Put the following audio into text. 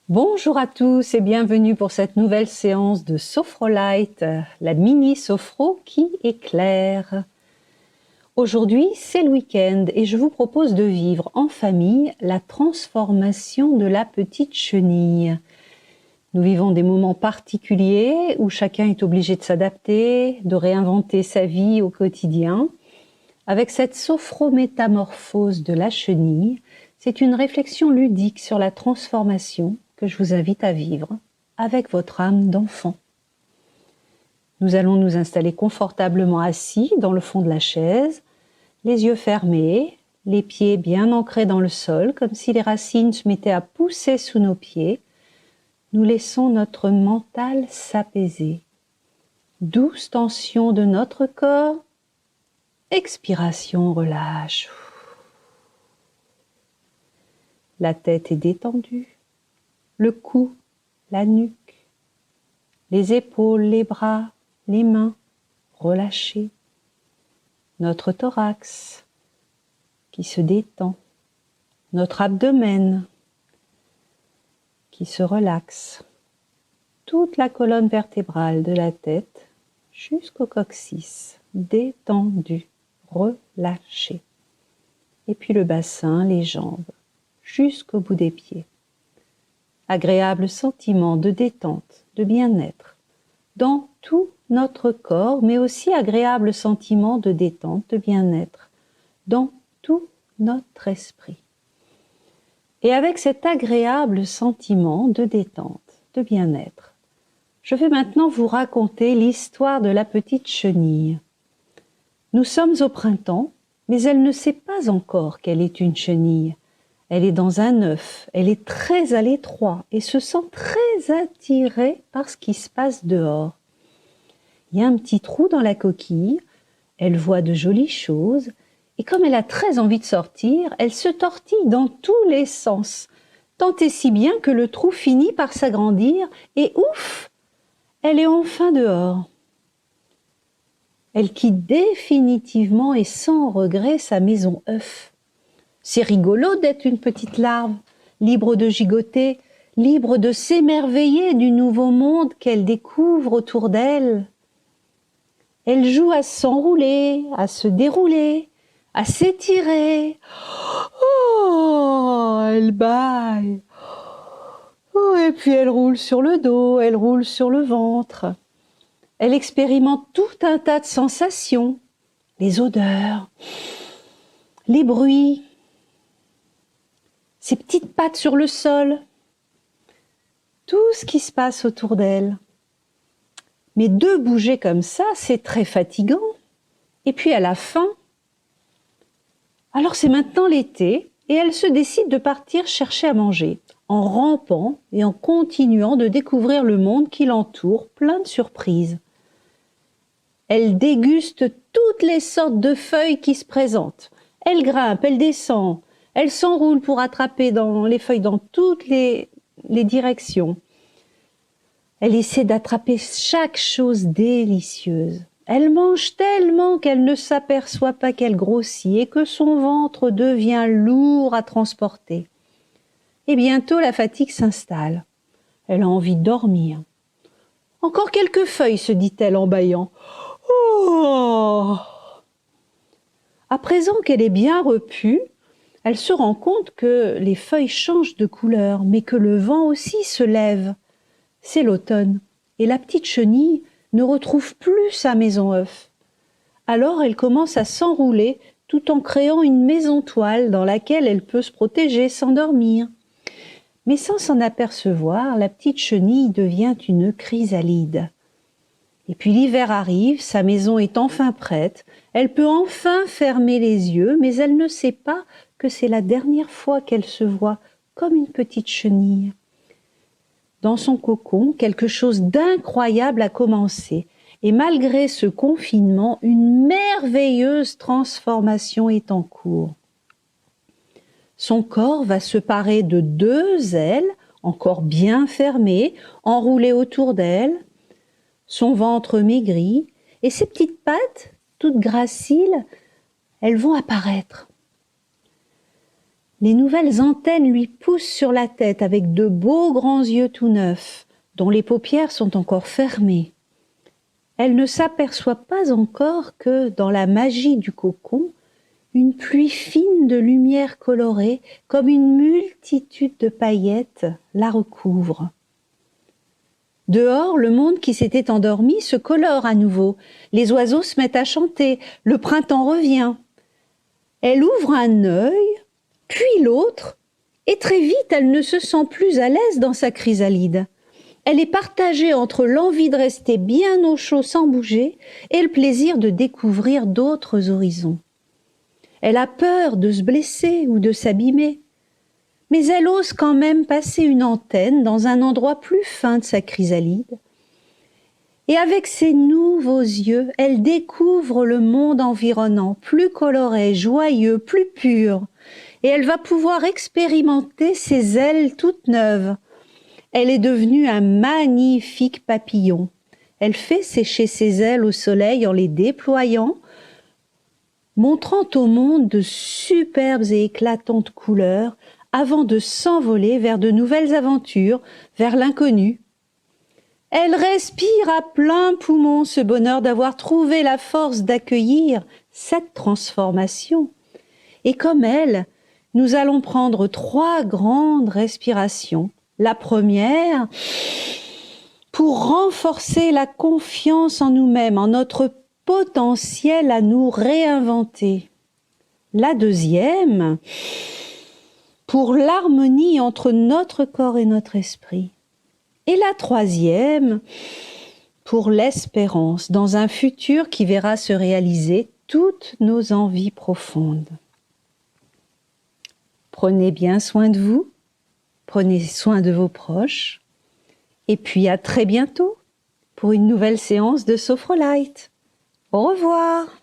Bonjour à tous et bienvenue pour cette nouvelle séance de Sophrolite, la mini sophro qui éclaire. Aujourd'hui, c'est le week-end et je vous propose de vivre en famille la transformation de la petite chenille. Nous vivons des moments particuliers où chacun est obligé de s'adapter, de réinventer sa vie au quotidien. Avec cette sophrométamorphose de la chenille, c'est une réflexion ludique sur la transformation que je vous invite à vivre avec votre âme d'enfant. Nous allons nous installer confortablement assis dans le fond de la chaise, les yeux fermés, les pieds bien ancrés dans le sol, comme si les racines se mettaient à pousser sous nos pieds. Nous laissons notre mental s'apaiser. Douce tension de notre corps. Expiration, relâche. La tête est détendue. Le cou, la nuque, les épaules, les bras, les mains relâchés. Notre thorax qui se détend. Notre abdomen qui se relaxe. Toute la colonne vertébrale de la tête jusqu'au coccyx, détendue, relâchée. Et puis le bassin, les jambes, jusqu'au bout des pieds. Agréable sentiment de détente, de bien-être, dans tout notre corps, mais aussi agréable sentiment de détente, de bien-être, dans tout notre esprit. Et avec cet agréable sentiment de détente, de bien-être, je vais maintenant vous raconter l'histoire de la petite chenille. Nous sommes au printemps, mais elle ne sait pas encore qu'elle est une chenille. Elle est dans un œuf, elle est très à l'étroit et se sent très attirée par ce qui se passe dehors. Il y a un petit trou dans la coquille, elle voit de jolies choses et comme elle a très envie de sortir, elle se tortille dans tous les sens, tant et si bien que le trou finit par s'agrandir et ouf, elle est enfin dehors. Elle quitte définitivement et sans regret sa maison œuf. C'est rigolo d'être une petite larve, libre de gigoter, libre de s'émerveiller du nouveau monde qu'elle découvre autour d'elle. Elle joue à s'enrouler, à se dérouler, à s'étirer. Oh, elle bâille. Oh, et puis elle roule sur le dos, elle roule sur le ventre. Elle expérimente tout un tas de sensations, les odeurs, les bruits, ses petites pattes sur le sol, tout ce qui se passe autour d'elle. Mais de bouger comme ça, c'est très fatigant. Et puis à la fin, alors c'est maintenant l'été, et elle se décide de partir chercher à manger, en rampant et en continuant de découvrir le monde qui l'entoure, plein de surprises. Elle déguste toutes les sortes de feuilles qui se présentent. Elle grimpe, elle descend, elle s'enroule pour attraper les feuilles dans toutes les directions. Elle essaie d'attraper chaque chose délicieuse. Elle mange tellement qu'elle ne s'aperçoit pas qu'elle grossit et que son ventre devient lourd à transporter. Et bientôt la fatigue s'installe. Elle a envie de dormir. Encore quelques feuilles, se dit-elle en bâillant. Oh! À présent qu'elle est bien repue, elle se rend compte que les feuilles changent de couleur, mais que le vent aussi se lève. C'est l'automne, et la petite chenille ne retrouve plus sa maison œuf. Alors elle commence à s'enrouler tout en créant une maison toile dans laquelle elle peut se protéger, s'endormir. Mais sans s'en apercevoir, la petite chenille devient une chrysalide. Et puis l'hiver arrive, sa maison est enfin prête, elle peut enfin fermer les yeux, mais elle ne sait pas que c'est la dernière fois qu'elle se voit comme une petite chenille. Dans son cocon, quelque chose d'incroyable a commencé. Et malgré ce confinement, une merveilleuse transformation est en cours. Son corps va se parer de 2 ailes, encore bien fermées, enroulées autour d'elle. Son ventre maigrit et ses petites pattes, toutes graciles, elles vont apparaître. Les nouvelles antennes lui poussent sur la tête avec de beaux grands yeux tout neufs, dont les paupières sont encore fermées. Elle ne s'aperçoit pas encore que, dans la magie du cocon, une pluie fine de lumière colorée, comme une multitude de paillettes, la recouvre. Dehors, le monde qui s'était endormi se colore à nouveau. Les oiseaux se mettent à chanter, le printemps revient. Elle ouvre un œil, puis l'autre, et très vite elle ne se sent plus à l'aise dans sa chrysalide. Elle est partagée entre l'envie de rester bien au chaud sans bouger et le plaisir de découvrir d'autres horizons. Elle a peur de se blesser ou de s'abîmer, mais elle ose quand même passer une antenne dans un endroit plus fin de sa chrysalide. Et avec ses nouveaux yeux, elle découvre le monde environnant, plus coloré, joyeux, plus pur. Et elle va pouvoir expérimenter ses ailes toutes neuves. Elle est devenue un magnifique papillon. Elle fait sécher ses ailes au soleil en les déployant, montrant au monde de superbes et éclatantes couleurs avant de s'envoler vers de nouvelles aventures, vers l'inconnu. Elle respire à plein poumon ce bonheur d'avoir trouvé la force d'accueillir cette transformation. Et comme elle, nous allons prendre 3 grandes respirations. La première, pour renforcer la confiance en nous-mêmes, en notre potentiel à nous réinventer. La deuxième, pour l'harmonie entre notre corps et notre esprit. Et la troisième, pour l'espérance dans un futur qui verra se réaliser toutes nos envies profondes. Prenez bien soin de vous, prenez soin de vos proches, et puis à très bientôt pour une nouvelle séance de Sophrolite. Au revoir!